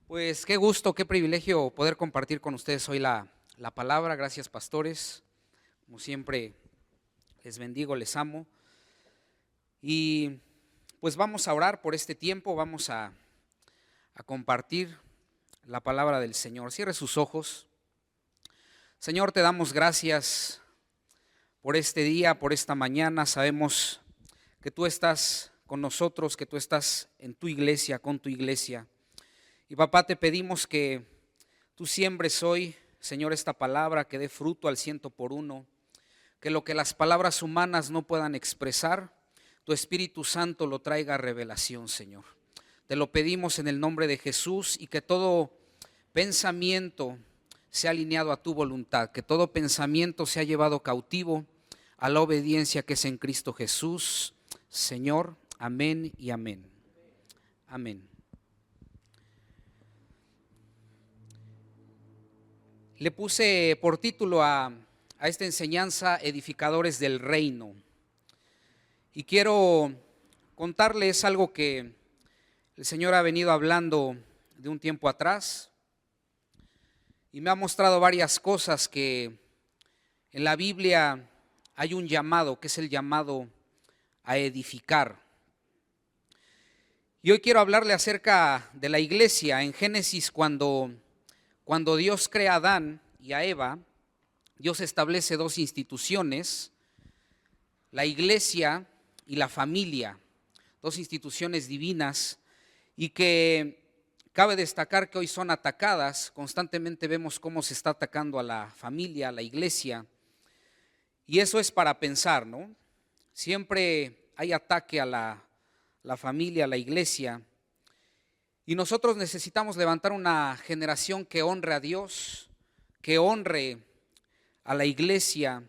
Pues qué gusto, qué privilegio poder compartir con ustedes hoy la palabra. Gracias, pastores. Como siempre, les bendigo, les amo. Y pues vamos a orar por este tiempo, vamos a compartir la palabra del Señor. Cierre sus ojos. Señor, te damos gracias por este día, por esta mañana. Sabemos que tú estás con nosotros, que tú estás en tu iglesia, con tu iglesia. Y papá, te pedimos que tú siembres hoy, Señor, esta palabra, que dé fruto al 100 por 1, que lo que las palabras humanas no puedan expresar, tu Espíritu Santo lo traiga a revelación, Señor. Te lo pedimos en el nombre de Jesús, y que todo pensamiento sea alineado a tu voluntad, que todo pensamiento sea llevado cautivo a la obediencia que es en Cristo Jesús, Señor. Amén y amén. Amén. Le puse por título a esta enseñanza Edificadores del Reino, y quiero contarles algo que el Señor ha venido hablando de un tiempo atrás, y me ha mostrado varias cosas que en la Biblia hay un llamado, que es el llamado a edificar. Y hoy quiero hablarle acerca de la iglesia. En Génesis, cuando Dios crea a Adán y a Eva, Dios establece dos instituciones, la iglesia y la familia, dos instituciones divinas, y que cabe destacar que hoy son atacadas. Constantemente vemos cómo se está atacando a la familia, a la iglesia, y eso es para pensar, ¿no? Siempre hay ataque a la familia, a la iglesia. Y nosotros necesitamos levantar una generación que honre a Dios, que honre a la iglesia,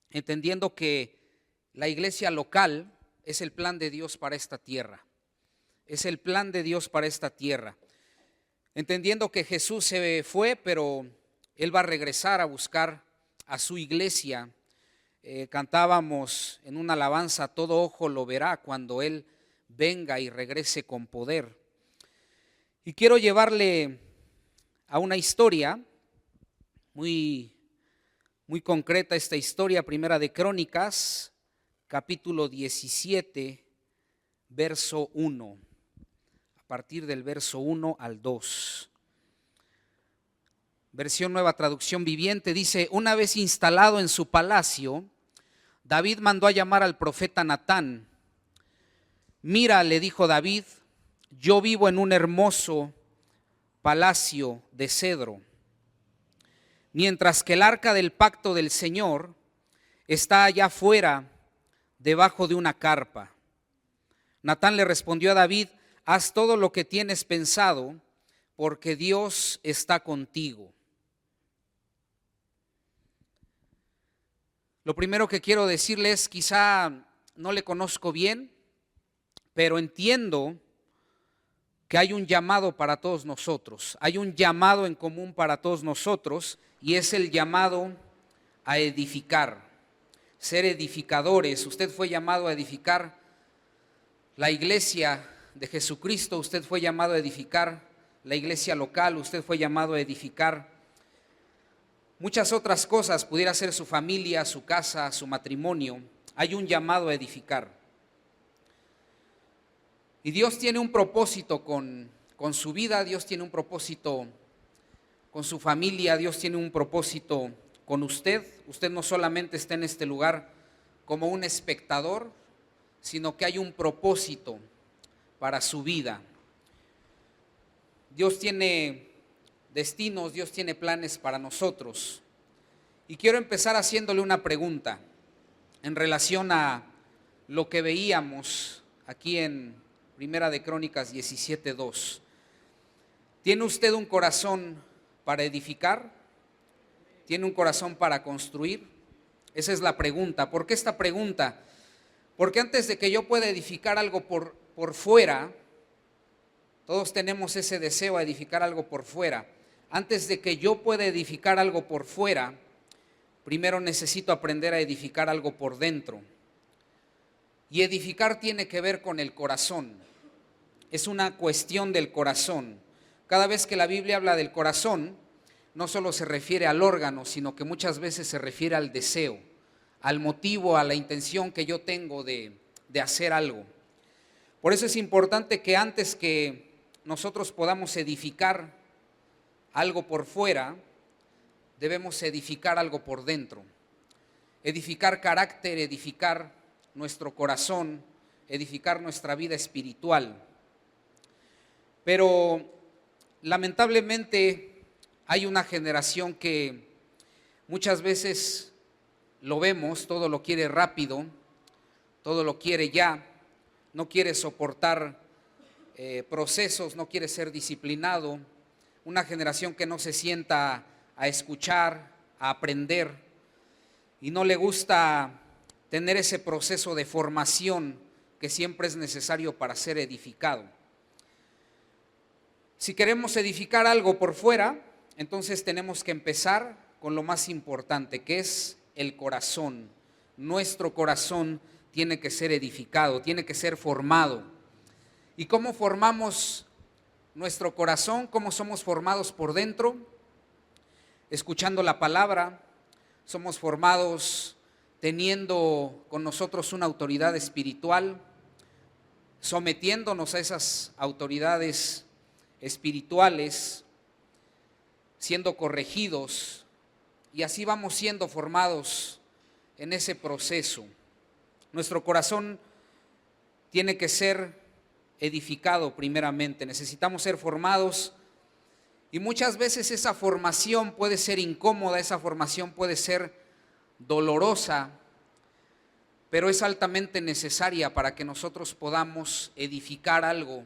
entendiendo que la iglesia local es el plan de Dios para esta tierra. Es el plan de Dios para esta tierra. Entendiendo que Jesús se fue, pero Él va a regresar a buscar a su iglesia. Cantábamos en una alabanza: todo ojo lo verá cuando Él venga y regrese con poder. Y quiero llevarle a una historia muy concreta. Esta historia, Primera de Crónicas, capítulo 17, verso 1, a partir del verso 1 al 2. Versión Nueva Traducción Viviente dice: una vez instalado en su palacio, David mandó a llamar al profeta Natán. Mira, le dijo David, yo vivo en un hermoso palacio de cedro, mientras que el arca del pacto del Señor está allá afuera, debajo de una carpa. Natán le respondió a David: haz todo lo que tienes pensado, porque Dios está contigo. Lo primero que quiero decirles, quizá no le conozco bien, pero entiendo que hay un llamado para todos nosotros, hay un llamado en común para todos nosotros, y es el llamado a edificar, ser edificadores. Usted fue llamado a edificar la iglesia de Jesucristo, usted fue llamado a edificar la iglesia local, usted fue llamado a edificar muchas otras cosas, pudiera ser su familia, su casa, su matrimonio. Hay un llamado a edificar. Y Dios tiene un propósito con su vida, Dios tiene un propósito con su familia, Dios tiene un propósito con usted. Usted no solamente está en este lugar como un espectador, sino que hay un propósito para su vida. Dios tiene destinos, Dios tiene planes para nosotros. Y quiero empezar haciéndole una pregunta en relación a lo que veíamos aquí en Primera de Crónicas 17:2. ¿Tiene usted un corazón para edificar? ¿Tiene un corazón para construir? Esa es la pregunta. ¿Por qué esta pregunta? Porque antes de que yo pueda edificar algo por fuera, todos tenemos ese deseo a edificar algo por fuera. Antes de que yo pueda edificar algo por fuera, primero necesito aprender a edificar algo por dentro. Y edificar tiene que ver con el corazón. Es una cuestión del corazón. Cada vez que la Biblia habla del corazón, no solo se refiere al órgano, sino que muchas veces se refiere al deseo, al motivo, a la intención que yo tengo de hacer algo. Por eso es importante que antes que nosotros podamos edificar algo por fuera, debemos edificar algo por dentro. Edificar carácter, edificar nuestro corazón, edificar nuestra vida espiritual. Pero lamentablemente hay una generación que muchas veces lo vemos, todo lo quiere rápido, todo lo quiere ya, no quiere soportar procesos, no quiere ser disciplinado, una generación que no se sienta a escuchar, a aprender, y no le gusta tener ese proceso de formación que siempre es necesario para ser edificado. Si queremos edificar algo por fuera, entonces tenemos que empezar con lo más importante, que es el corazón. Nuestro corazón tiene que ser edificado, tiene que ser formado. ¿Y cómo formamos nuestro corazón? ¿Cómo somos formados por dentro? Escuchando la palabra, somos formados teniendo con nosotros una autoridad espiritual, sometiéndonos a esas autoridades espirituales, siendo corregidos, y así vamos siendo formados en ese proceso. Nuestro corazón tiene que ser edificado primeramente, necesitamos ser formados, y muchas veces esa formación puede ser incómoda, esa formación puede ser dolorosa, pero es altamente necesaria para que nosotros podamos edificar algo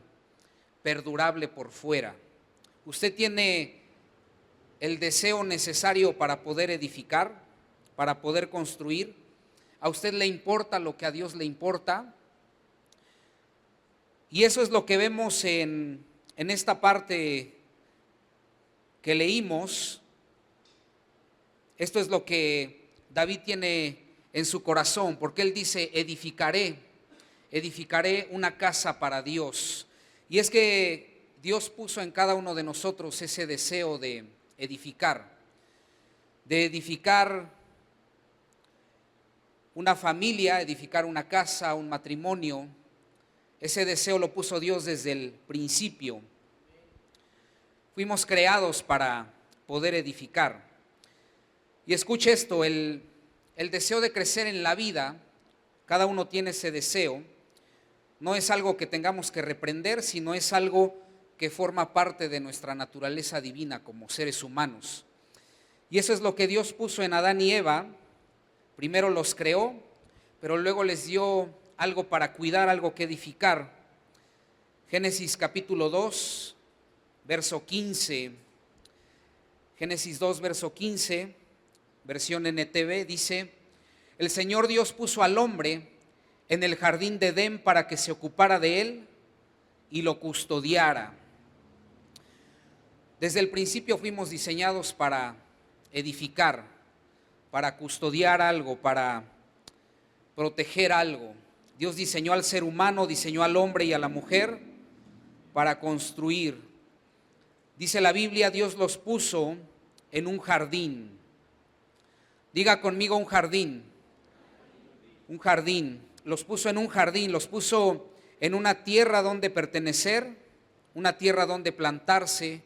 perdurable por fuera. Usted tiene el deseo necesario para poder edificar, para poder construir. A usted le importa lo que a Dios le importa. Y eso es lo que vemos en esta parte que leímos. Esto es lo que David tiene en su corazón, porque él dice: edificaré una casa para Dios. Y es que Dios puso en cada uno de nosotros ese deseo de edificar una familia, edificar una casa, un matrimonio. Ese deseo lo puso Dios desde el principio. Fuimos creados para poder edificar. Y escuche esto, el deseo de crecer en la vida, cada uno tiene ese deseo. No es algo que tengamos que reprender, sino es algo que forma parte de nuestra naturaleza divina como seres humanos. Y eso es lo que Dios puso en Adán y Eva. Primero los creó, pero luego les dio algo para cuidar, algo que edificar. Génesis capítulo 2, verso 15. Génesis 2, verso 15, versión NTV, dice: el Señor Dios puso al hombre en el jardín de Edén para que se ocupara de él y lo custodiara. Desde el principio fuimos diseñados para edificar, para custodiar algo, para proteger algo. Dios diseñó al ser humano, diseñó al hombre y a la mujer para construir. Dice la Biblia, Dios los puso en un jardín. Diga conmigo: un jardín. Un jardín. Los puso en un jardín, los puso en una tierra donde pertenecer, una tierra donde plantarse,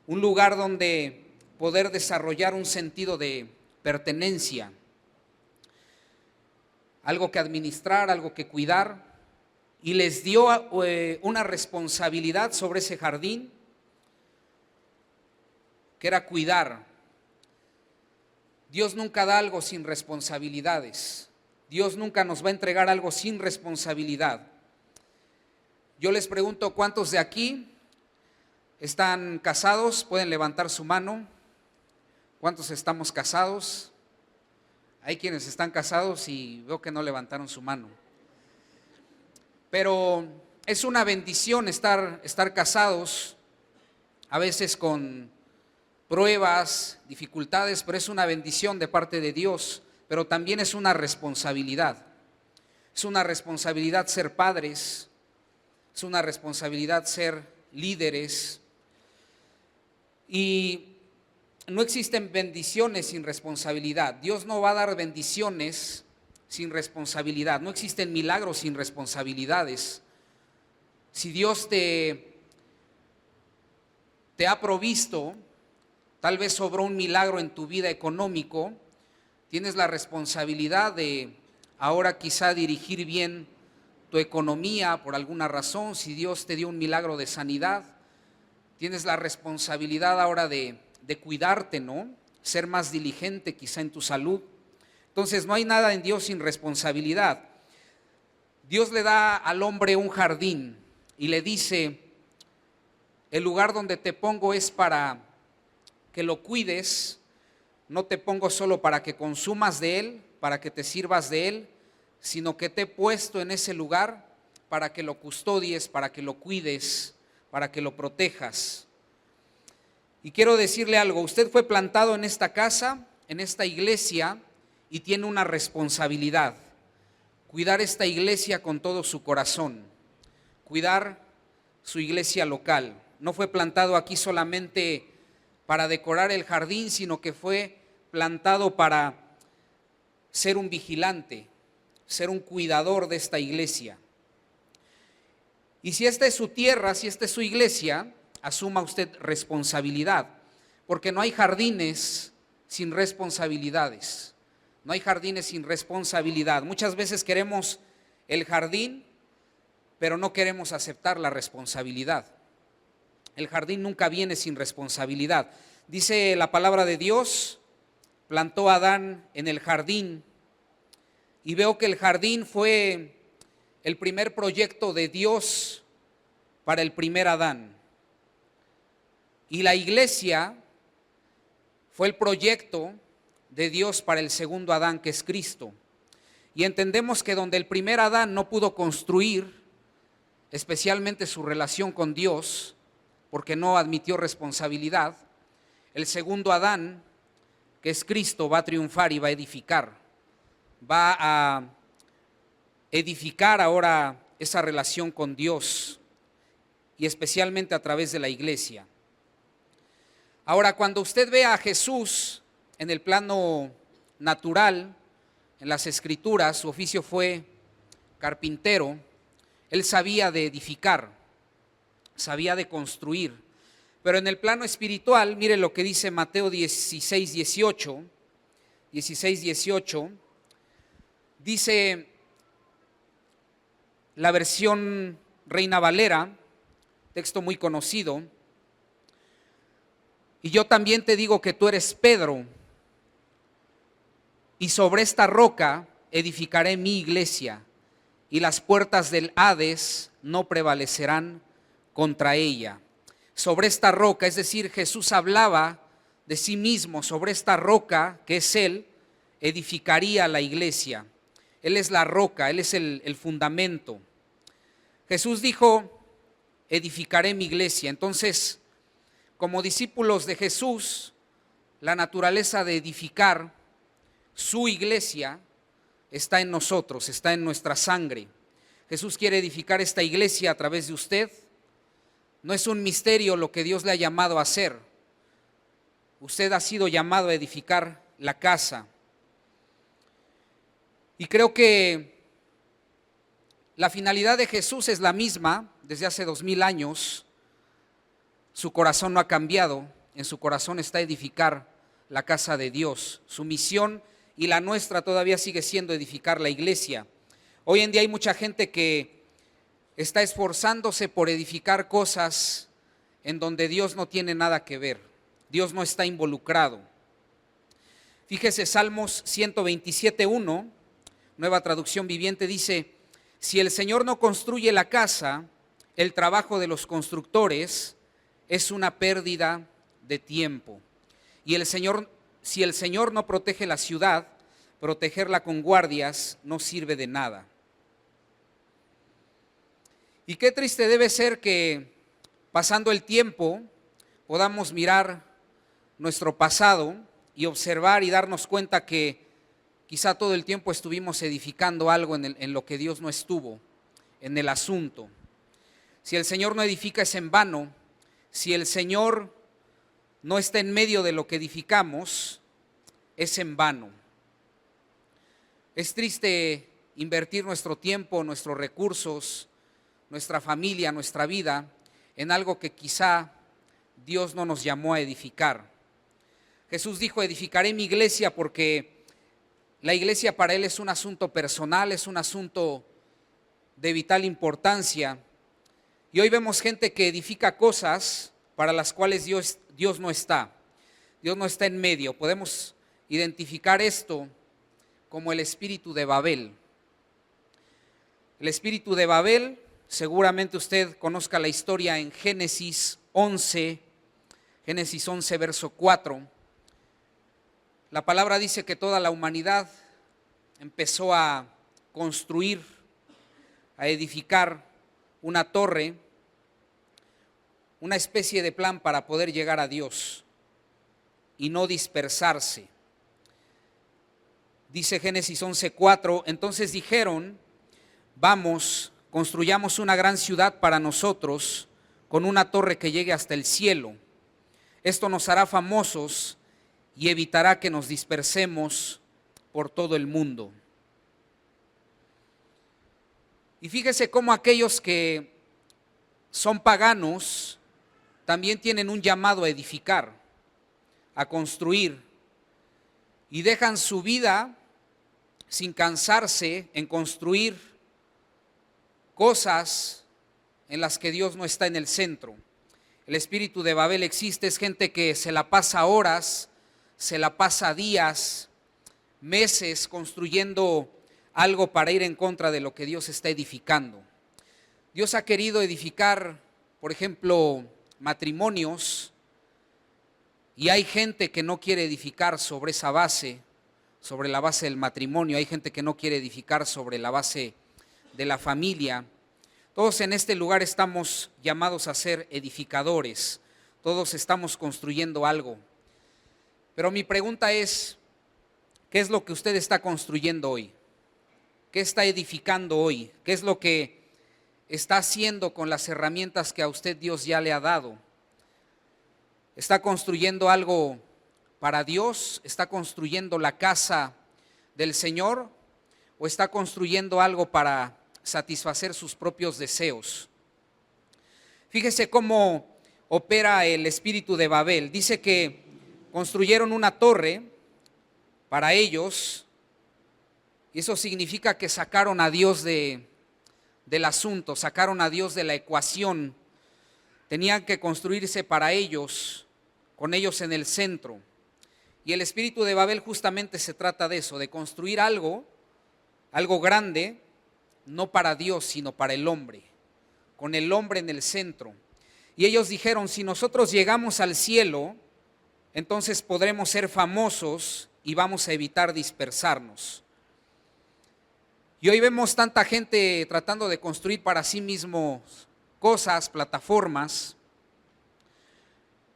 un lugar donde poder desarrollar un sentido de pertenencia, algo que administrar, algo que cuidar, y les dio una responsabilidad sobre ese jardín, que era cuidar. Dios nunca da algo sin responsabilidades. Dios nunca nos va a entregar algo sin responsabilidad. Yo les pregunto, ¿cuántos de aquí están casados? Pueden levantar su mano. ¿Cuántos estamos casados? Hay quienes están casados y veo que no levantaron su mano. Pero es una bendición estar casados, a veces con pruebas, dificultades, pero es una bendición de parte de Dios. Pero también es una responsabilidad. Es una responsabilidad ser padres, es una responsabilidad ser líderes, Y no existen bendiciones sin responsabilidad. Dios no va a dar bendiciones sin responsabilidad. No existen milagros sin responsabilidades. Si Dios te ha provisto, tal vez sobró un milagro en tu vida económico, tienes la responsabilidad de ahora quizá dirigir bien tu economía por alguna razón. Si Dios te dio un milagro de sanidad, tienes la responsabilidad ahora de cuidarte, ¿no? Ser más diligente quizá en tu salud. Entonces no hay nada en Dios sin responsabilidad. Dios le da al hombre un jardín y le dice: el lugar donde te pongo es para que lo cuides, no te pongo solo para que consumas de él, para que te sirvas de él, sino que te he puesto en ese lugar para que lo custodies, para que lo cuides, para que lo protejas. Y quiero decirle algo: usted fue plantado en esta casa, en esta iglesia, y tiene una responsabilidad: cuidar esta iglesia con todo su corazón, cuidar su iglesia local. No fue plantado aquí solamente para decorar el jardín, sino que fue plantado para ser un vigilante, ser un cuidador de esta iglesia. Y si esta es su tierra, si esta es su iglesia, asuma usted responsabilidad, porque no hay jardines sin responsabilidades. No hay jardines sin responsabilidad. Muchas veces queremos el jardín, pero no queremos aceptar la responsabilidad. El jardín nunca viene sin responsabilidad. Dice la palabra de Dios: plantó a Adán en el jardín, y veo que el jardín fue el primer proyecto de Dios para el primer Adán. Y la iglesia fue el proyecto de Dios para el segundo Adán, que es Cristo. Y entendemos que donde el primer Adán no pudo construir, especialmente su relación con Dios, porque no admitió responsabilidad, el segundo Adán, que es Cristo, va a triunfar y va a edificar. Va a edificar ahora esa relación con Dios, y especialmente a través de la iglesia. Ahora, cuando usted ve a Jesús en el plano natural, en las Escrituras, su oficio fue carpintero. Él sabía de edificar, sabía de construir. Pero en el plano espiritual, mire lo que dice Mateo 16:18. Dice la versión Reina Valera, texto muy conocido: y yo también te digo que tú eres Pedro, y sobre esta roca edificaré mi iglesia, y las puertas del Hades no prevalecerán contra ella. Sobre esta roca, es decir, Jesús hablaba de sí mismo: sobre esta roca, que es Él, edificaría la iglesia. Él es la roca, Él es el fundamento. Jesús dijo: edificaré mi iglesia. Entonces, como discípulos de Jesús, la naturaleza de edificar su iglesia está en nosotros, está en nuestra sangre. Jesús quiere edificar esta iglesia a través de usted. No es un misterio lo que Dios le ha llamado a hacer. Usted ha sido llamado a edificar la casa. Y creo que la finalidad de Jesús es la misma desde hace 2000 años. Su corazón no ha cambiado. En su corazón está edificar la casa de Dios. Su misión y la nuestra todavía sigue siendo edificar la iglesia. Hoy en día hay mucha gente que está esforzándose por edificar cosas en donde Dios no tiene nada que ver. Dios no está involucrado. Fíjese, Salmos 127:1, Nueva Traducción Viviente, dice: si el Señor no construye la casa, el trabajo de los constructores es una pérdida de tiempo. Y si el Señor no protege la ciudad, protegerla con guardias no sirve de nada. Y qué triste debe ser que, pasando el tiempo, podamos mirar nuestro pasado y observar y darnos cuenta que quizá todo el tiempo estuvimos edificando algo en lo que Dios no estuvo, en el asunto. Si el Señor no edifica, es en vano. Si el Señor no está en medio de lo que edificamos, es en vano. Es triste invertir nuestro tiempo, nuestros recursos, nuestra familia, nuestra vida en algo que quizá Dios no nos llamó a edificar. Jesús dijo: edificaré mi iglesia, porque la iglesia para Él es un asunto personal, es un asunto de vital importancia. Y hoy vemos gente que edifica cosas para las cuales Dios no está. Dios no está en medio. Podemos identificar esto como el espíritu de Babel. El espíritu de Babel, seguramente usted conozca la historia en Génesis 11 verso 4. La palabra dice que toda la humanidad empezó a construir, a edificar una torre, una especie de plan para poder llegar a Dios y no dispersarse. Dice Génesis 11:4, entonces dijeron: vamos, construyamos una gran ciudad para nosotros, con una torre que llegue hasta el cielo. Esto nos hará famosos y evitará que nos dispersemos por todo el mundo. Y fíjese cómo aquellos que son paganos también tienen un llamado a edificar, a construir, y dejan su vida sin cansarse en construir cosas en las que Dios no está en el centro. El espíritu de Babel existe, es gente que se la pasa horas, se la pasa días, meses construyendo algo para ir en contra de lo que Dios está edificando. Dios ha querido edificar, por ejemplo, matrimonios, y hay gente que no quiere edificar sobre esa base, sobre la base del matrimonio. Hay gente que no quiere edificar sobre la base de la familia. Todos en este lugar estamos llamados a ser edificadores, todos estamos construyendo algo. Pero mi pregunta es: ¿qué es lo que usted está construyendo hoy? ¿Qué está edificando hoy? ¿Qué es lo que está haciendo con las herramientas que a usted Dios ya le ha dado? ¿Está construyendo algo para Dios? ¿Está construyendo la casa del Señor? ¿O está construyendo algo para satisfacer sus propios deseos? Fíjese cómo opera el espíritu de Babel. Dice que construyeron una torre para ellos, y eso significa que sacaron a Dios del asunto, sacaron a Dios de la ecuación. Tenían que construirse para ellos, con ellos en el centro. Y el espíritu de Babel justamente se trata de eso, de construir algo grande, no para Dios, sino para el hombre, con el hombre en el centro. Y ellos dijeron: si nosotros llegamos al cielo, entonces podremos ser famosos y vamos a evitar dispersarnos. Y hoy vemos tanta gente tratando de construir para sí mismos cosas, plataformas.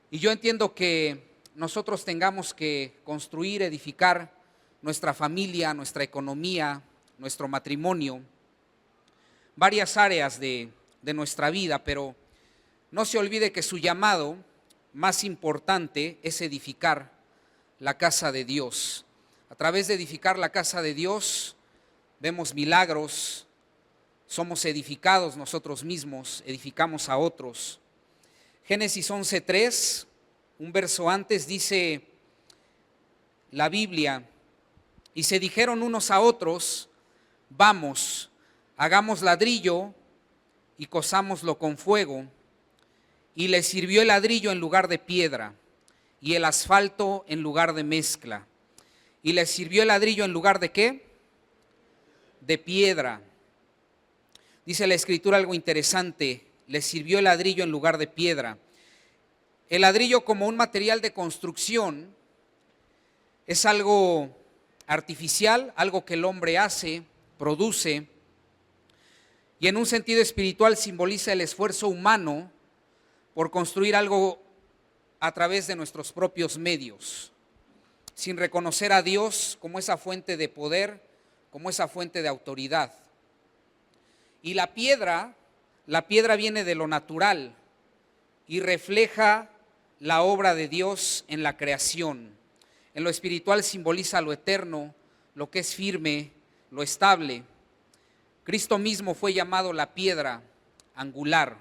Y yo entiendo que nosotros tengamos que construir, edificar nuestra familia, nuestra economía, nuestro matrimonio, varias áreas de nuestra vida, pero no se olvide que su llamado más importante es edificar la casa de Dios. A través de edificar la casa de Dios vemos milagros, somos edificados nosotros mismos, edificamos a otros. Génesis 11:3, un verso antes, dice la Biblia: y se dijeron unos a otros: vamos, hagamos ladrillo y cozámoslo con fuego. Y les sirvió el ladrillo en lugar de piedra, y el asfalto en lugar de mezcla. Y les sirvió el ladrillo en lugar de ¿qué? De piedra. Dice la Escritura algo interesante: les sirvió el ladrillo en lugar de piedra. El ladrillo, como un material de construcción, es algo artificial, algo que el hombre hace, produce, y en un sentido espiritual simboliza el esfuerzo humano por construir algo a través de nuestros propios medios, sin reconocer a Dios como esa fuente de poder, como esa fuente de autoridad. Y la piedra viene de lo natural y refleja la obra de Dios en la creación. En lo espiritual simboliza lo eterno, lo que es firme, lo estable. Cristo mismo fue llamado la piedra angular,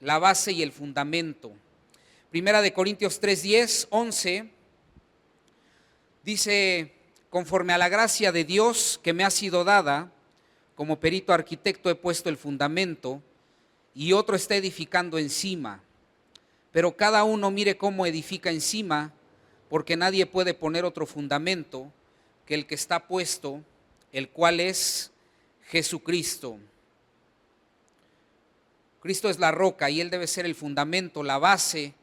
la base y el fundamento. Primera de Corintios 3:10, 11, dice: conforme a la gracia de Dios que me ha sido dada, como perito arquitecto he puesto el fundamento y otro está edificando encima. Pero cada uno mire cómo edifica encima, porque nadie puede poner otro fundamento que el que está puesto, el cual es Jesucristo. Cristo es la roca y Él debe ser el fundamento, la base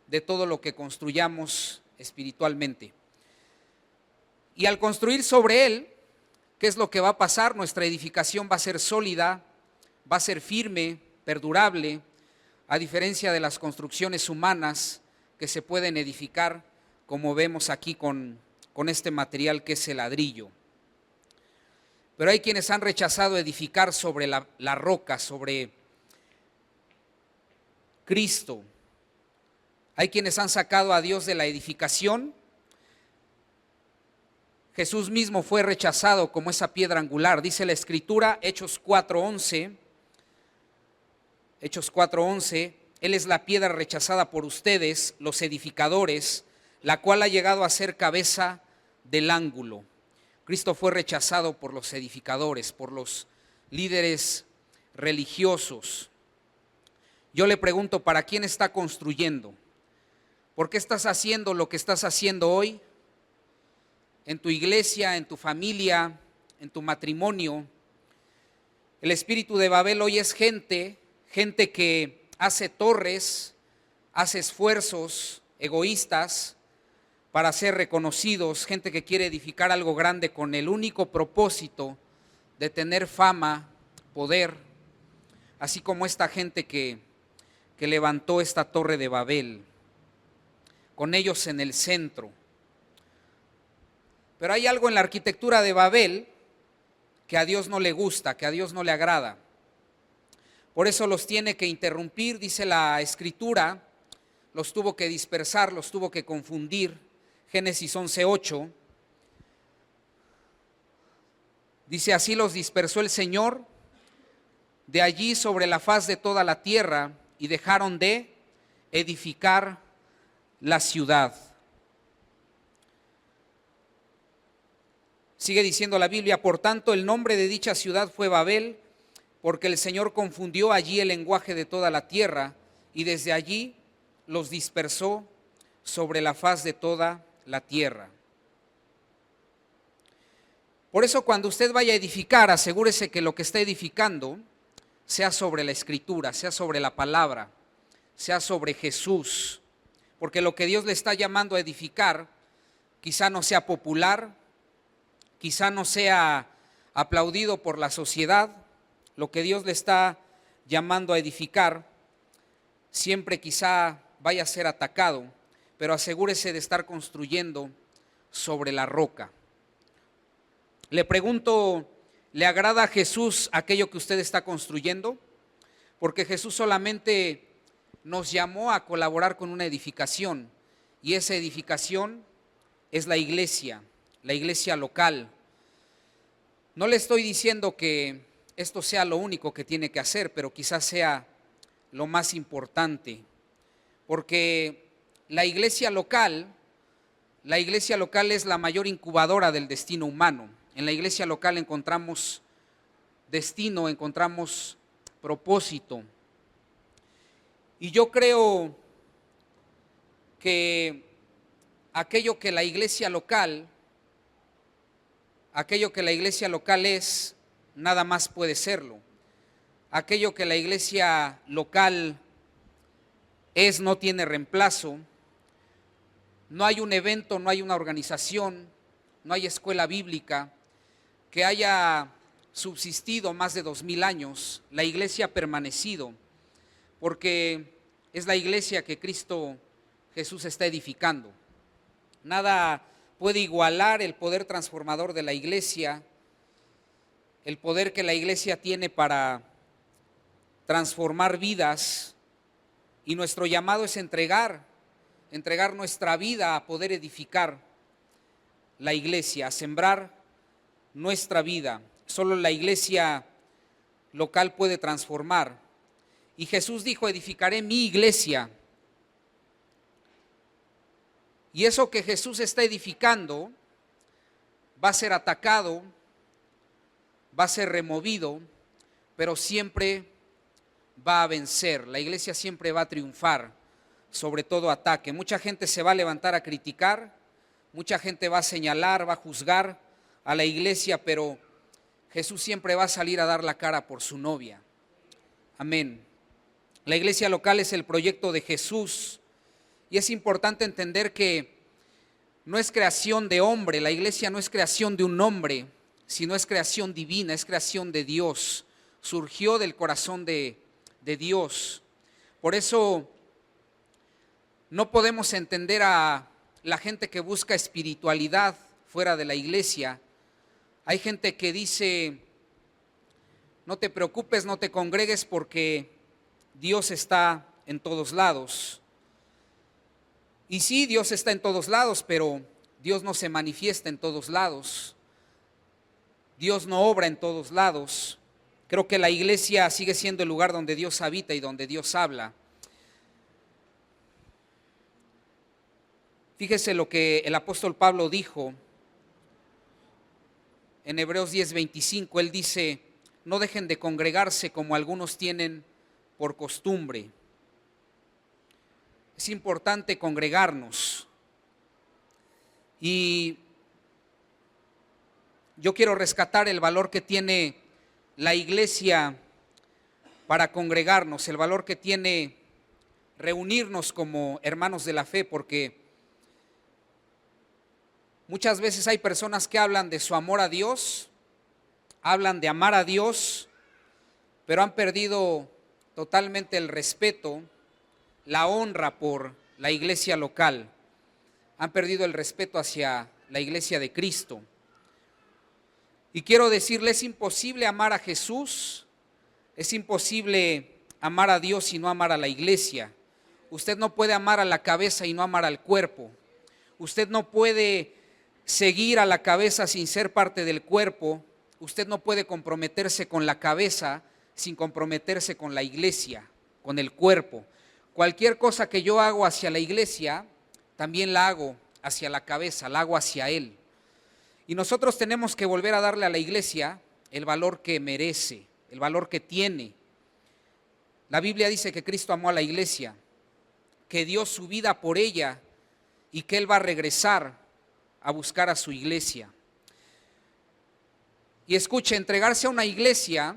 de todo lo que construyamos espiritualmente. Y al construir sobre Él, ¿qué es lo que va a pasar? Nuestra edificación va a ser sólida, va a ser firme, perdurable, a diferencia de las construcciones humanas que se pueden edificar, como vemos aquí con este material que es el ladrillo. Pero hay quienes han rechazado edificar sobre la roca, sobre Cristo. Hay quienes han sacado a Dios de la edificación. Jesús mismo fue rechazado como esa piedra angular. Dice la Escritura, Hechos 4:11, Él es la piedra rechazada por ustedes, los edificadores, la cual ha llegado a ser cabeza del ángulo. Cristo fue rechazado por los edificadores, por los líderes religiosos. Yo le pregunto, ¿para quién está construyendo? ¿Por qué estás haciendo lo que estás haciendo hoy? En tu iglesia, en tu familia, en tu matrimonio. El espíritu de Babel hoy es gente que hace torres, hace esfuerzos egoístas para ser reconocidos, gente que quiere edificar algo grande con el único propósito de tener fama, poder, así como esta gente que levantó esta torre de Babel, con ellos en el centro. Pero hay algo en la arquitectura de Babel que a Dios no le gusta, que a Dios no le agrada. Por eso los tiene que interrumpir, dice la Escritura, los tuvo que dispersar, los tuvo que confundir. Génesis 11:8 dice: así los dispersó el Señor de allí sobre la faz de toda la tierra y dejaron de edificar la ciudad. Sigue diciendo la Biblia: por tanto el nombre de dicha ciudad fue Babel, porque el Señor confundió allí el lenguaje de toda la tierra y desde allí los dispersó sobre la faz de toda la tierra. Por eso cuando usted vaya a edificar, asegúrese que lo que está edificando sea sobre la Escritura, sea sobre la palabra, sea sobre Jesús, porque lo que Dios le está llamando a edificar quizá no sea popular, quizá no sea aplaudido por la sociedad. Lo que Dios le está llamando a edificar siempre quizá vaya a ser atacado, pero asegúrese de estar construyendo sobre la roca. Le pregunto, ¿le agrada a Jesús aquello que usted está construyendo? Porque Jesús solamente nos llamó a colaborar con una edificación, y esa edificación es la iglesia local. No le estoy diciendo que esto sea lo único que tiene que hacer, pero quizás sea lo más importante, porque la iglesia local es la mayor incubadora del destino humano. En la iglesia local encontramos destino, encontramos propósito. Y yo creo que aquello que la iglesia local es, nada más puede serlo. Aquello que la iglesia local es, no tiene reemplazo. No hay un evento, no hay una organización, no hay escuela bíblica que haya subsistido más de 2000 años. La iglesia ha permanecido porque es la iglesia que Cristo Jesús está edificando. Nada puede igualar el poder transformador de la iglesia, el poder que la iglesia tiene para transformar vidas, y nuestro llamado es entregar entregar nuestra vida a poder edificar la iglesia, a sembrar nuestra vida. Solo la iglesia local puede transformar. Y Jesús dijo: edificaré mi iglesia. Y eso que Jesús está edificando va a ser atacado, va a ser removido, pero siempre va a vencer. La iglesia siempre va a triunfar sobre todo ataque. Mucha gente se va a levantar a criticar, mucha gente va a señalar, va a juzgar a la iglesia, pero Jesús siempre va a salir a dar la cara por su novia. Amén. La iglesia local es el proyecto de Jesús y es importante entender que no es creación de hombre, la iglesia no es creación de un hombre, sino es creación divina, es creación de Dios. Surgió del corazón de Dios. Por eso no podemos entender a la gente que busca espiritualidad fuera de la iglesia. Hay gente que dice: no te preocupes, no te congregues porque Dios está en todos lados. Y sí, Dios está en todos lados, pero Dios no se manifiesta en todos lados. Dios no obra en todos lados. Creo que la iglesia sigue siendo el lugar donde Dios habita y donde Dios habla. Fíjese lo que el apóstol Pablo dijo en Hebreos 10:25. Él dice: no dejen de congregarse como algunos tienen por costumbre. Es importante congregarnos. Y yo quiero rescatar el valor que tiene la iglesia para congregarnos, el valor que tiene reunirnos como hermanos de la fe, porque muchas veces hay personas que hablan de su amor a Dios, hablan de amar a Dios, pero han perdido totalmente el respeto, la honra por la iglesia local. Han perdido el respeto hacia la iglesia de Cristo. Y quiero decirles: es imposible amar a Jesús, es imposible amar a Dios y no amar a la iglesia. Usted no puede amar a la cabeza y no amar al cuerpo. Usted no puede seguir a la cabeza sin ser parte del cuerpo. Usted no puede comprometerse con la cabeza sin comprometerse con la iglesia, con el cuerpo. Cualquier cosa que yo hago hacia la iglesia, también la hago hacia la cabeza, la hago hacia Él. Y nosotros tenemos que volver a darle a la iglesia el valor que merece, el valor que tiene. La Biblia dice que Cristo amó a la iglesia, que dio su vida por ella y que Él va a regresar a buscar a su iglesia. Y escuche, entregarse a una iglesia,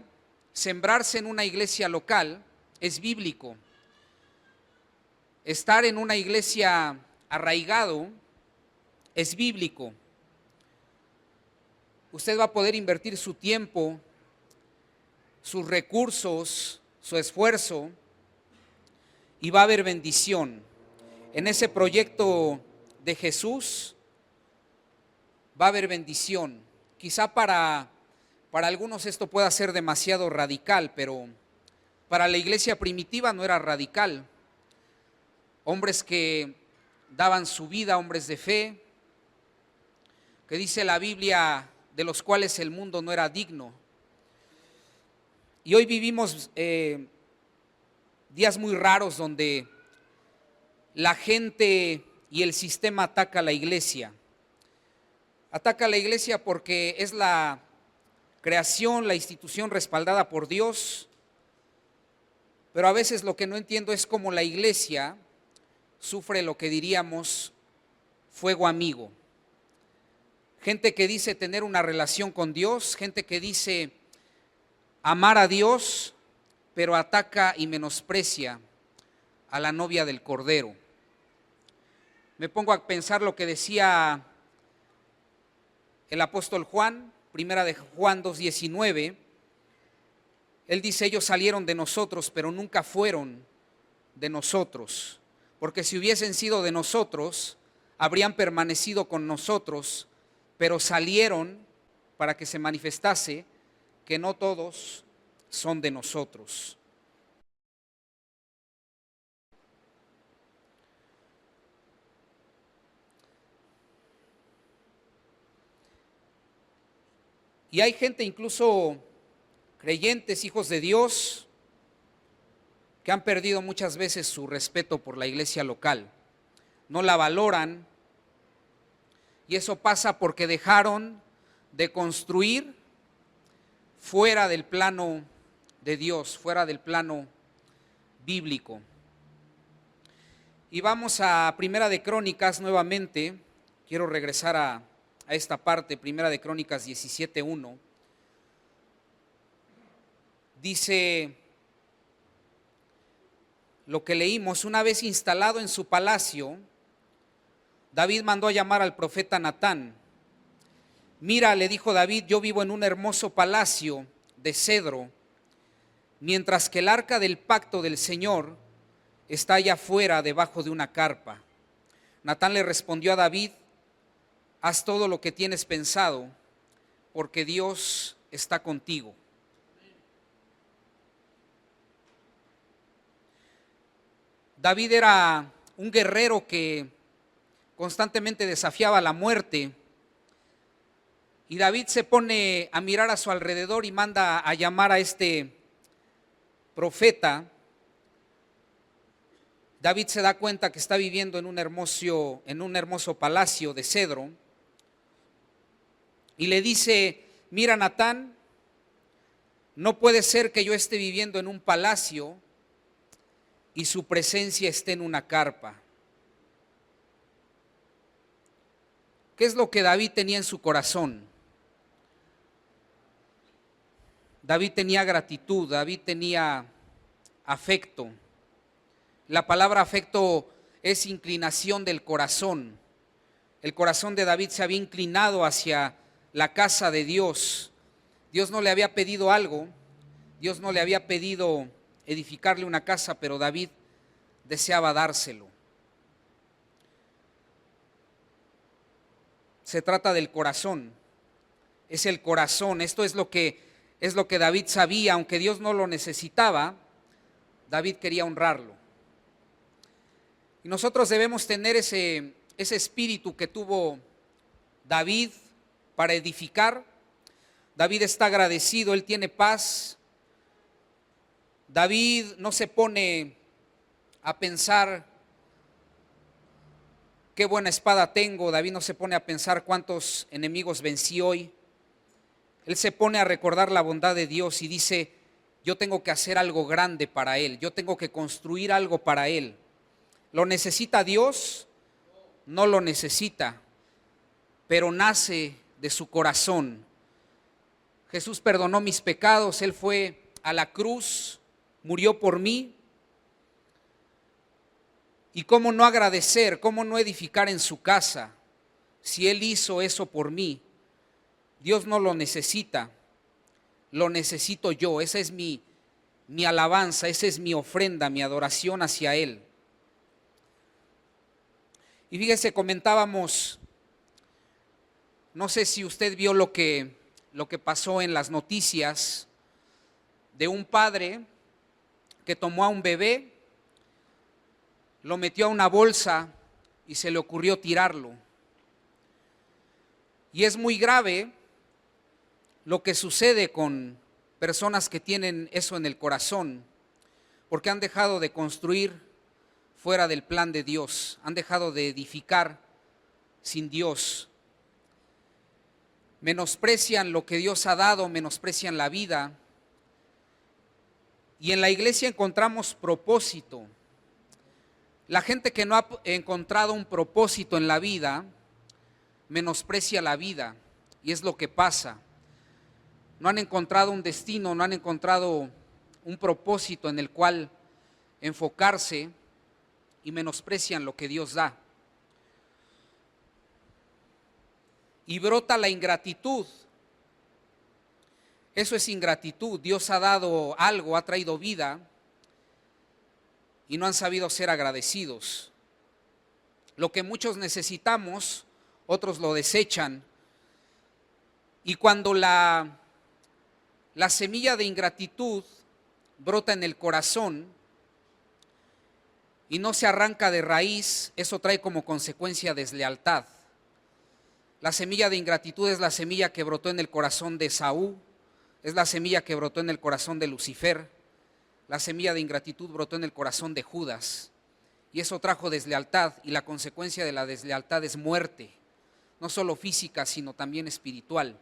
sembrarse en una iglesia local, es bíblico. Estar en una iglesia arraigado es bíblico. Usted va a poder invertir su tiempo, sus recursos, su esfuerzo, y va a haber bendición. En ese proyecto de Jesús va a haber bendición. Quizá para algunos esto pueda ser demasiado radical, pero para la iglesia primitiva no era radical. Hombres que daban su vida, hombres de fe, que dice la Biblia, de los cuales el mundo no era digno. Y hoy vivimos días muy raros donde la gente y el sistema ataca a la iglesia. Ataca a la iglesia porque es la creación, la institución respaldada por Dios, pero a veces lo que no entiendo es cómo la iglesia sufre lo que diríamos fuego amigo. Gente que dice tener una relación con Dios, gente que dice amar a Dios, pero ataca y menosprecia a la novia del Cordero. Me pongo a pensar lo que decía el apóstol Juan, primera de Juan 2:19. Él dice: ellos salieron de nosotros, pero nunca fueron de nosotros, porque si hubiesen sido de nosotros, habrían permanecido con nosotros, pero salieron para que se manifestase que no todos son de nosotros. Y hay gente, incluso creyentes, hijos de Dios, que han perdido muchas veces su respeto por la iglesia local. No la valoran, y eso pasa porque dejaron de construir fuera del plano de Dios, fuera del plano bíblico. Y vamos a Primera de Crónicas nuevamente. Quiero regresar a esta parte, Primera de Crónicas 17:1. Dice lo que leímos: una vez instalado en su palacio, David mandó a llamar al profeta Natán. Mira, le dijo David, yo vivo en un hermoso palacio de cedro, mientras que el arca del pacto del Señor está allá afuera debajo de una carpa. Natán le respondió a David, haz todo lo que tienes pensado, porque Dios está contigo. David era un guerrero que constantemente desafiaba la muerte, y David se pone a mirar a su alrededor y manda a llamar a este profeta. David se da cuenta que está viviendo en un hermoso palacio de cedro, y le dice, mira Natán, no puede ser que yo esté viviendo en un palacio y su presencia esté en una carpa. ¿Qué es lo que David tenía en su corazón? David tenía gratitud, David tenía afecto. La palabra afecto es inclinación del corazón. El corazón de David se había inclinado hacia la casa de Dios. Dios no le había pedido algo, Dios no le había pedido edificarle una casa, pero David deseaba dárselo. Se trata del corazón, es el corazón. Esto es lo que David sabía, aunque Dios no lo necesitaba, David quería honrarlo. Y nosotros debemos tener ese espíritu que tuvo David para edificar. David está agradecido, él tiene paz. David no se pone a pensar qué buena espada tengo. David no se pone a pensar cuántos enemigos vencí hoy. Él se pone a recordar la bondad de Dios y dice, yo tengo que hacer algo grande para Él, yo tengo que construir algo para Él. ¿Lo necesita Dios? No lo necesita, pero nace de su corazón. Jesús perdonó mis pecados, Él fue a la cruz, murió por mí. ¿Y cómo no agradecer, cómo no edificar en su casa si Él hizo eso por mí? Dios no lo necesita, lo necesito yo. Esa es mi alabanza, esa es mi ofrenda, mi adoración hacia Él. Y fíjese, comentábamos, no sé si usted vio lo que pasó en las noticias de un padre que tomó a un bebé, lo metió a una bolsa y se le ocurrió tirarlo. Y es muy grave lo que sucede con personas que tienen eso en el corazón, porque han dejado de construir fuera del plan de Dios, han dejado de edificar sin Dios. Menosprecian lo que Dios ha dado, menosprecian la vida. Y en la iglesia encontramos propósito. La gente que no ha encontrado un propósito en la vida, menosprecia la vida, y es lo que pasa. No han encontrado un destino, no han encontrado un propósito en el cual enfocarse y menosprecian lo que Dios da. Y brota la ingratitud. Eso es ingratitud. Dios ha dado algo, ha traído vida, y no han sabido ser agradecidos. Lo que muchos necesitamos, otros lo desechan. Y cuando la semilla de ingratitud brota en el corazón y no se arranca de raíz, eso trae como consecuencia deslealtad. La semilla de ingratitud es la semilla que brotó en el corazón de Esaú, es la semilla que brotó en el corazón de Lucifer. La semilla de ingratitud brotó en el corazón de Judas y eso trajo deslealtad, y la consecuencia de la deslealtad es muerte, no solo física sino también espiritual.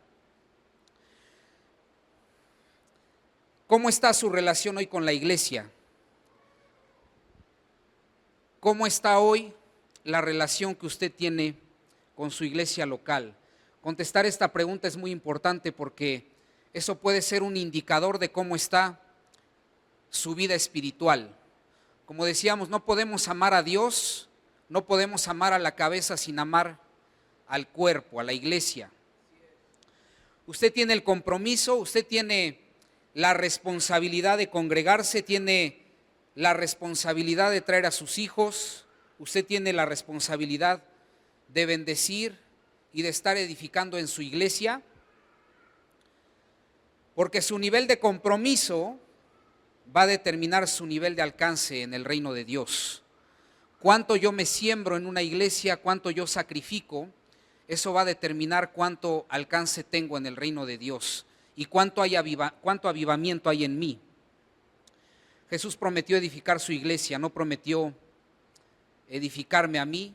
¿Cómo está su relación hoy con la iglesia? ¿Cómo está hoy la relación que usted tiene con su iglesia local? Contestar esta pregunta es muy importante porque eso puede ser un indicador de cómo está su vida espiritual. Como decíamos, no podemos amar a Dios, no podemos amar a la cabeza sin amar al cuerpo, a la iglesia. Usted tiene el compromiso, usted tiene la responsabilidad de congregarse, tiene la responsabilidad de traer a sus hijos, usted tiene la responsabilidad de bendecir y de estar edificando en su iglesia, porque su nivel de compromiso va a determinar su nivel de alcance en el reino de Dios. Cuánto yo me siembro en una iglesia, cuánto yo sacrifico, eso va a determinar cuánto alcance tengo en el reino de Dios y cuánto avivamiento hay en mí. Jesús prometió edificar su iglesia, no prometió edificarme a mí.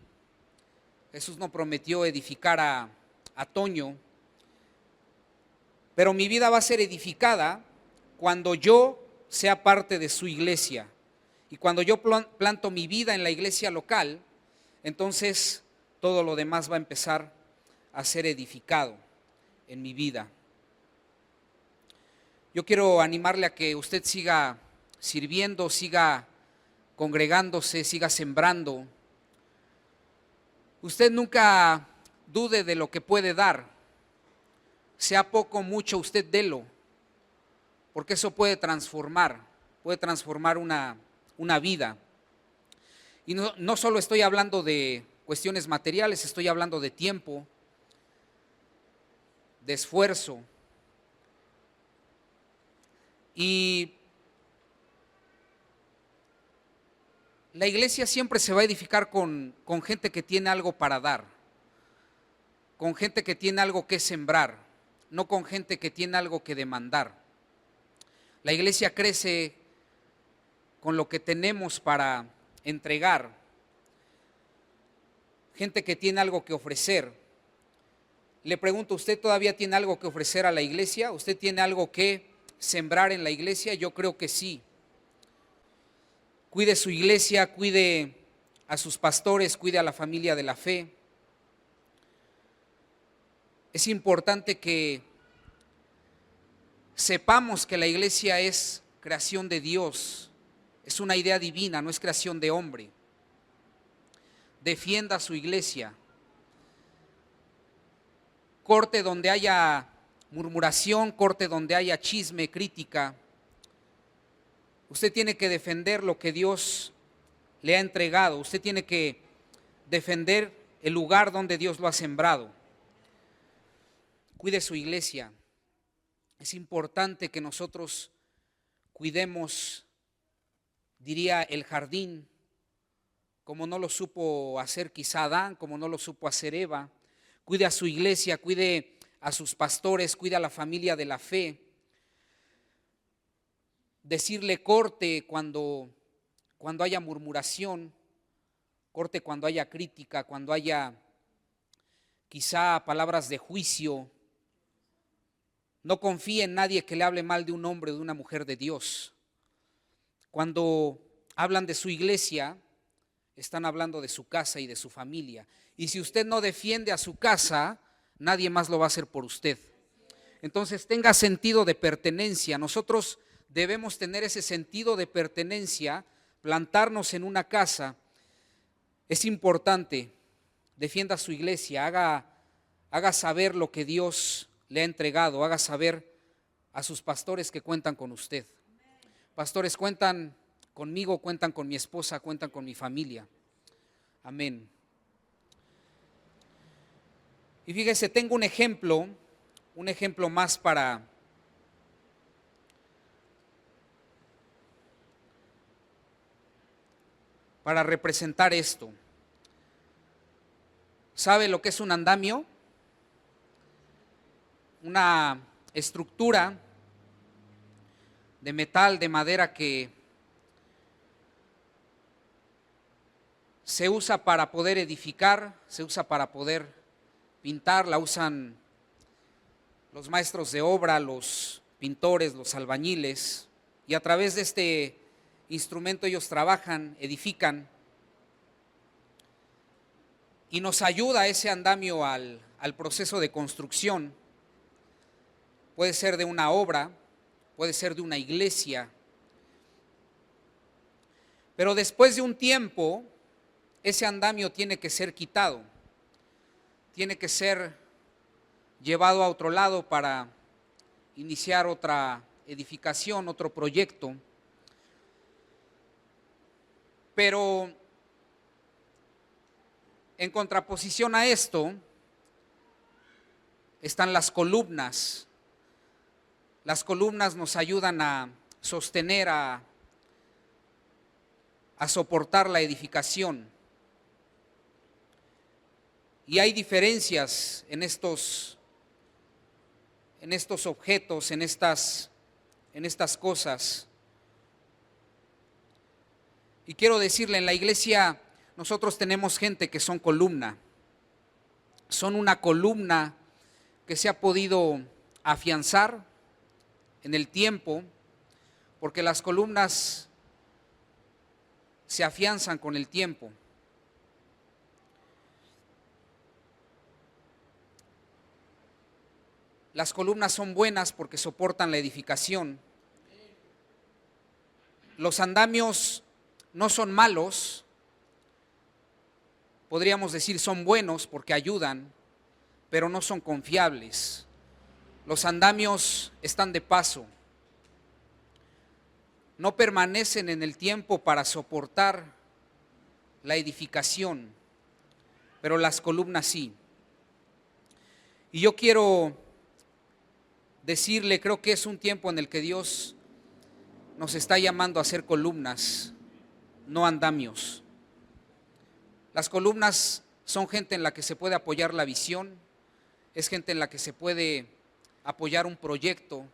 Jesús no prometió edificar a Toño, pero mi vida va a ser edificada cuando yo sea parte de su iglesia. Y cuando yo planto mi vida en la iglesia local, entonces todo lo demás va a empezar a ser edificado en mi vida. Yo quiero animarle a que usted siga sirviendo, siga congregándose, siga sembrando. Usted nunca dude de lo que puede dar, sea poco o mucho, usted délo, porque eso puede transformar una vida. Y no solo estoy hablando de cuestiones materiales, estoy hablando de tiempo, de esfuerzo. Y la iglesia siempre se va a edificar con gente que tiene algo para dar, con gente que tiene algo que sembrar, no con gente que tiene algo que demandar. La iglesia crece con lo que tenemos para entregar, gente que tiene algo que ofrecer. Le pregunto, ¿usted todavía tiene algo que ofrecer a la iglesia? ¿Usted tiene algo que sembrar en la iglesia? Yo creo que sí. Cuide su iglesia, cuide a sus pastores, cuide a la familia de la fe. Es importante que sepamos que la iglesia es creación de Dios, es una idea divina, no es creación de hombre. Defienda su iglesia. Corte donde haya murmuración, corte donde haya chisme, crítica. Usted tiene que defender lo que Dios le ha entregado. Usted tiene que defender el lugar donde Dios lo ha sembrado. Cuide su iglesia. Es importante que nosotros cuidemos, diría, el jardín, como no lo supo hacer quizá Adán, como no lo supo hacer Eva. Cuide a su iglesia, cuide a sus pastores, cuide a la familia de la fe. Decirle corte cuando haya murmuración, corte cuando haya crítica, cuando haya quizá palabras de juicio. No confíe en nadie que le hable mal de un hombre o de una mujer de Dios. Cuando hablan de su iglesia, están hablando de su casa y de su familia. Y si usted no defiende a su casa, nadie más lo va a hacer por usted. Entonces tenga sentido de pertenencia. Nosotros debemos tener ese sentido de pertenencia, plantarnos en una casa. Es importante, defienda su iglesia, haga saber lo que Dios le ha entregado, haga saber a sus pastores que cuentan con usted. Pastores, cuentan conmigo, cuentan con mi esposa, cuentan con mi familia. Amén. Y fíjese, tengo un ejemplo más para representar esto. ¿Sabe lo que es un andamio? una estructura de metal, de madera que se usa para poder edificar, se usa para poder pintar, la usan los maestros de obra, los pintores, los albañiles, y a través de este instrumento ellos trabajan, edifican, y nos ayuda ese andamio al proceso de construcción. Puede ser de una obra, puede ser de una iglesia, pero después de un tiempo, ese andamio tiene que ser quitado, tiene que ser llevado a otro lado para iniciar otra edificación, otro proyecto. Pero en contraposición a esto están las columnas. Las columnas nos ayudan a sostener, a soportar la edificación. Y hay diferencias en estos objetos, en estas cosas. Y quiero decirle, en la iglesia nosotros tenemos gente que son columna. Son una columna que se ha podido afianzar en el tiempo, porque las columnas se afianzan con el tiempo. Las columnas son buenas porque soportan la edificación. Los andamios no son malos, podríamos decir son buenos porque ayudan, pero no son confiables. Los andamios están de paso, no permanecen en el tiempo para soportar la edificación, pero las columnas sí. Y yo quiero decirle, creo que es un tiempo en el que Dios nos está llamando a ser columnas, no andamios. Las columnas son gente en la que se puede apoyar la visión, es gente en la que se puede apoyar un proyecto,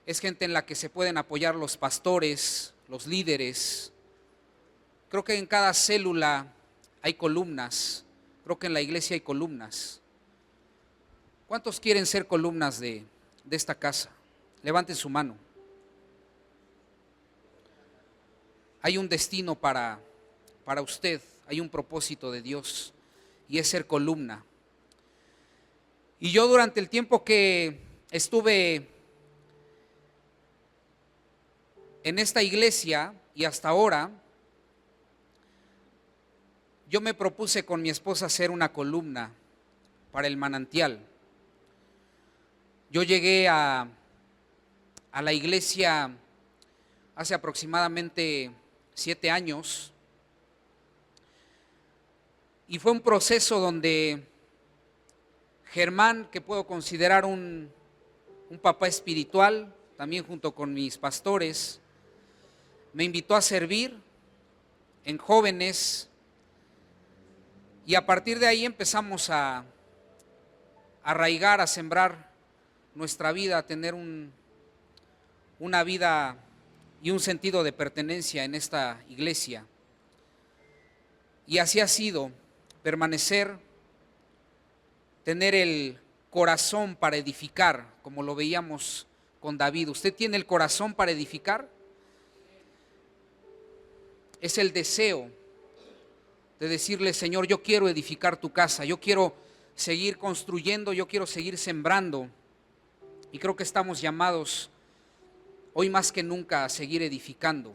es gente en la que se pueden apoyar los pastores, los líderes. Creo que en cada célula hay columnas, creo que en la iglesia hay columnas. ¿Cuántos quieren ser columnas de esta casa? Levanten su mano. Hay un destino para usted, hay un propósito de Dios y es ser columna. Y yo durante el tiempo que estuve en esta iglesia y hasta ahora, yo me propuse con mi esposa ser una columna para el manantial. Yo llegué a la iglesia hace aproximadamente 7 años y fue un proceso donde Germán, que puedo considerar un papá espiritual, también junto con mis pastores, me invitó a servir en jóvenes y a partir de ahí empezamos a arraigar, a sembrar nuestra vida, a tener una vida y un sentido de pertenencia en esta iglesia. Y así ha sido, permanecer, tener el corazón para edificar, como lo veíamos con David. ¿Usted tiene el corazón para edificar? Es el deseo de decirle, Señor, yo quiero edificar tu casa, yo quiero seguir construyendo, yo quiero seguir sembrando. Y creo que estamos llamados hoy más que nunca a seguir edificando,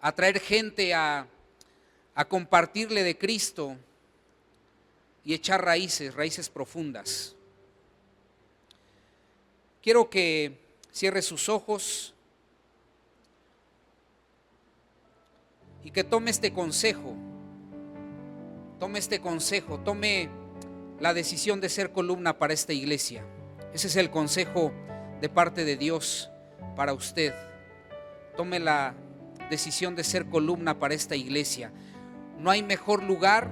a traer gente a compartirle de Cristo y echar raíces profundas. Quiero que cierre sus ojos y que tome este consejo, tome la decisión de ser columna para esta iglesia. Ese es el consejo de parte de Dios para usted. Tome la decisión de ser columna para esta iglesia. No hay mejor lugar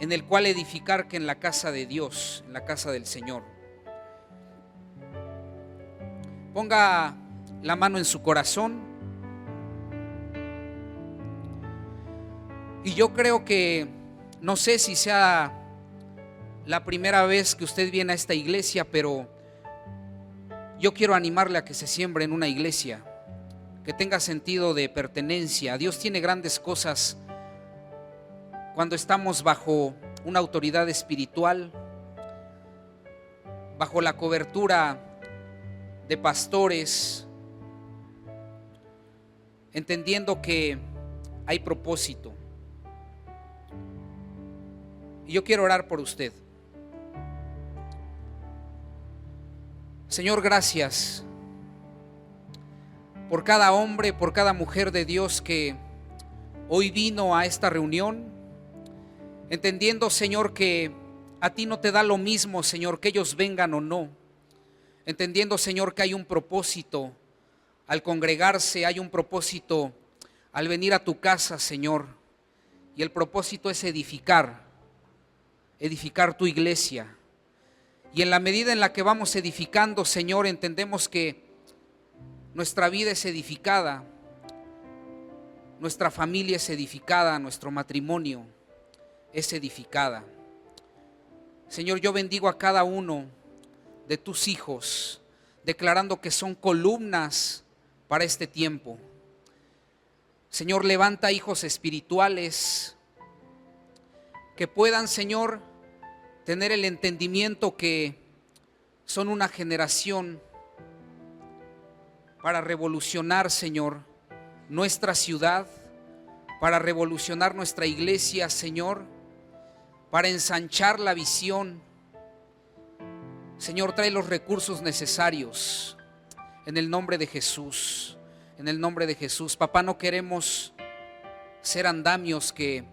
en el cual edificar que en la casa de Dios, en la casa del Señor. Ponga la mano en su corazón. Y yo creo que, no sé si sea la primera vez que usted viene a esta iglesia, pero yo quiero animarle a que se siembre en una iglesia que tenga sentido de pertenencia. Dios tiene grandes cosas cuando estamos bajo una autoridad espiritual, bajo la cobertura de pastores, entendiendo que hay propósito. Y yo quiero orar por usted. Señor, gracias por cada hombre, por cada mujer de Dios que hoy vino a esta reunión, entendiendo, Señor, que a ti no te da lo mismo, Señor, que ellos vengan o no. Entendiendo, Señor, que hay un propósito al congregarse, hay un propósito al venir a tu casa, Señor. Y el propósito es edificar tu iglesia. Y en la medida en la que vamos edificando, Señor, entendemos que nuestra vida es edificada, nuestra familia es edificada, nuestro matrimonio es edificada. Señor, yo bendigo a cada uno de tus hijos, declarando que son columnas para este tiempo. Señor, levanta hijos espirituales que puedan, Señor, tener el entendimiento que son una generación para revolucionar, Señor, nuestra ciudad, para revolucionar nuestra iglesia, Señor, para ensanchar la visión. Señor, trae los recursos necesarios en el nombre de Jesús, en el nombre de Jesús. Papá, no queremos ser andamios que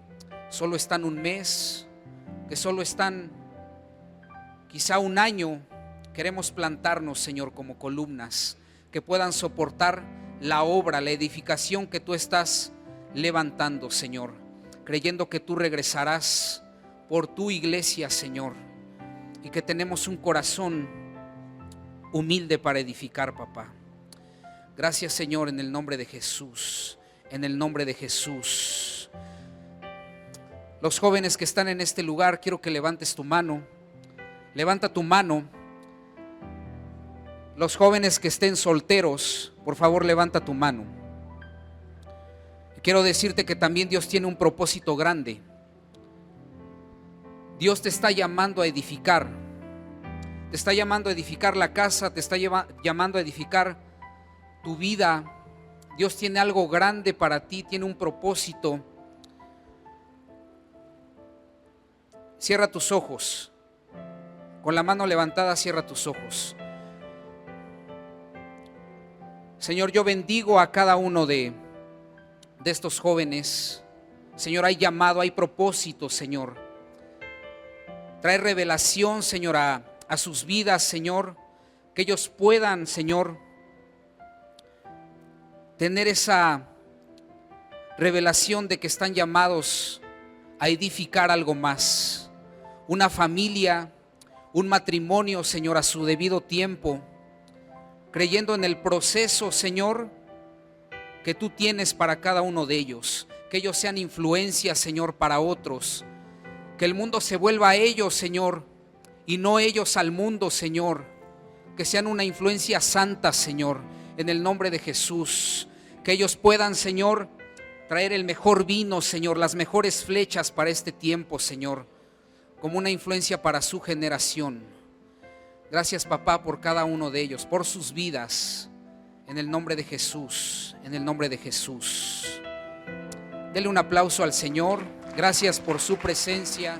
solo están un mes, que solo están quizá un año. Queremos plantarnos, Señor, como columnas que puedan soportar la obra, la edificación que tú estás levantando, Señor, creyendo que tú regresarás por tu iglesia, Señor, y que tenemos un corazón humilde para edificar, papá. Gracias, Señor, en el nombre de Jesús, en el nombre de Jesús. Los jóvenes que están en este lugar, quiero que levantes tu mano. Levanta tu mano. Los jóvenes que estén solteros, por favor, levanta tu mano. Quiero decirte que también Dios tiene un propósito grande. Dios te está llamando a edificar. Te está llamando a edificar la casa, te está llamando a edificar tu vida. Dios tiene algo grande para ti, tiene un propósito. Cierra tus ojos. Con la mano levantada, cierra tus ojos. Señor, yo bendigo a cada uno de estos jóvenes. Señor, hay llamado, hay propósito, Señor. Trae revelación, Señor, a sus vidas, Señor. Que ellos puedan, Señor, tener esa revelación de que están llamados a edificar algo más. Una familia, un matrimonio, Señor, a su debido tiempo. Creyendo en el proceso, Señor, que tú tienes para cada uno de ellos. Que ellos sean influencia, Señor, para otros. Que el mundo se vuelva a ellos, Señor, y no ellos al mundo, Señor. Que sean una influencia santa, Señor, en el nombre de Jesús. Que ellos puedan, Señor, traer el mejor vino, Señor, las mejores flechas para este tiempo, Señor, como una influencia para su generación. Gracias, papá, por cada uno de ellos, por sus vidas, en el nombre de Jesús, en el nombre de Jesús. Dele un aplauso al Señor. Gracias por su presencia.